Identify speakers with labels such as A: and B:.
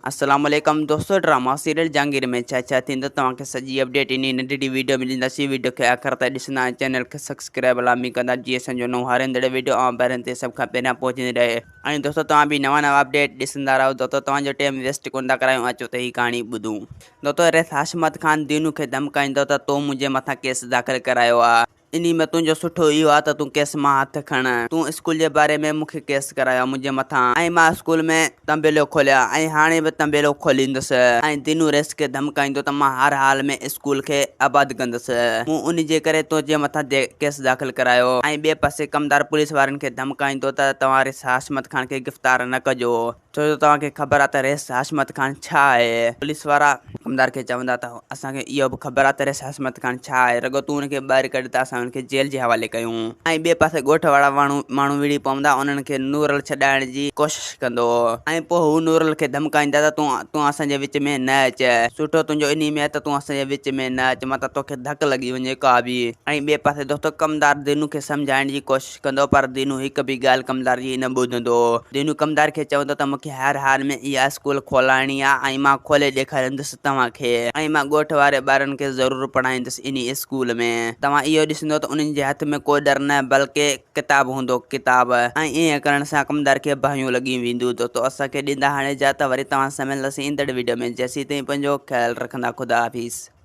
A: अस्सलाम वालेकुम दोस्तों, ड्रामा सीरियल जहांगीर में छा थींदो तव्हांखे सॼी अपडेट इन नंढड़ी वीडियो मिलंदासीं। वीडियो खे आख़िर ताईं ॾिसंदा ऐं चैनल खे सब्सक्राइब लाज़मी कंदा जीअं असांजो नओं हारंदड़ वीडियो ऐं पहिरियों ते सभ खां पहिरियां पहुचंदी रहे। ऐं दोस्तों तव्हां बि नवां अपडेट ॾिसंदा रहो। दोस्तों तव्हांजो टाइम वेस्ट कोन था करायूं, अचो त ही कहाणी ॿुधूं। दोस्तों रेस हाशमत ख़ान दीनू खे धमकाईंदो त तो मुंहिंजे मथां केस दाख़िल करायो आहे। इन्ही में तुंहिंजो सुठो इहो आहे त तूं केस मां हथ खण। तूं स्कूल जे बारे में मूंखे केस करायो मुंहिंजे मथां ऐं मां स्कूल में तंबेलो खोलिया ऐं हाणे बि तंबेलो खोलींदुसि। ऐं दीनू रेस खे धमकाईंदो त मां हर हाल में स्कूल खे आबाद कंदुसि। मूं उन जे करे तुंहिंजे मथां केस दाख़िल करायो। ऐं ॿिए पासे कमदार पुलिस वारनि खे धमकाईंदो त तव्हां रेस हाशमत ख़ान खे गिरफ़्तार न कजो, छो जो तव्हांखे ख़बर आहे त रेस हाशमत ख़ान छा आहे। पुलिस वारा कमदार खे चवंदा त असांखे इहो बि ख़बर आहे त रेस हाशमत ख़ान छा आहे, रुॻो तूं हुनखे ॿाहिरि कढ त असां हुनखे जेल जे हवाले कयूं। ऐं ॿिए पासे ॻोठ वारा माण्हू विड़ी पवंदा, उन्हनि खे नूरल छॾाइण जी कोशिशि कंदो ऐं पोइ हू नूरल खे धमकाईंदा त तूं असांजे विच में न अच, सुठो तुंहिंजो इन में आहे त तूं असांजे विच में न अच, मत तोखे धक लॻी वञे का बि। ऐं ॿिए पासे दोस्तो कमदार दीनू खे सम्झाइण जी कोशिशि कंदो, पर दीनू हिकु बि ॻाल्हि कमदार जी न ॿुधंदो। दीनू कमदार खे चवंदो त मूंखे हर हाल में इहा स्कूल खोलाइणी आहे ऐं मां खोले ॾेखारींदुसि तव्हांखे, ऐं मां ॻोठ वारे ॿारनि खे ज़रूरु पढ़ाईंदुसि इन स्कूल में। तव्हां इहो ॾिसंदो त उन्हनि जे हथ में को डर न बल्कि किताब हूंदो, किताब। ऐं ईअं करण सां कमदार खे बाहियूं लॻी वेंदियूं। दोस्तो असांखे ॾींदा हाणे इजाज़त, वरी तव्हां सां मिलंदासीं ईंदड़ वीडियो में। जेसीं ताईं पंहिंजो ख़्यालु रखंदा। खुदा हाफ़िज़।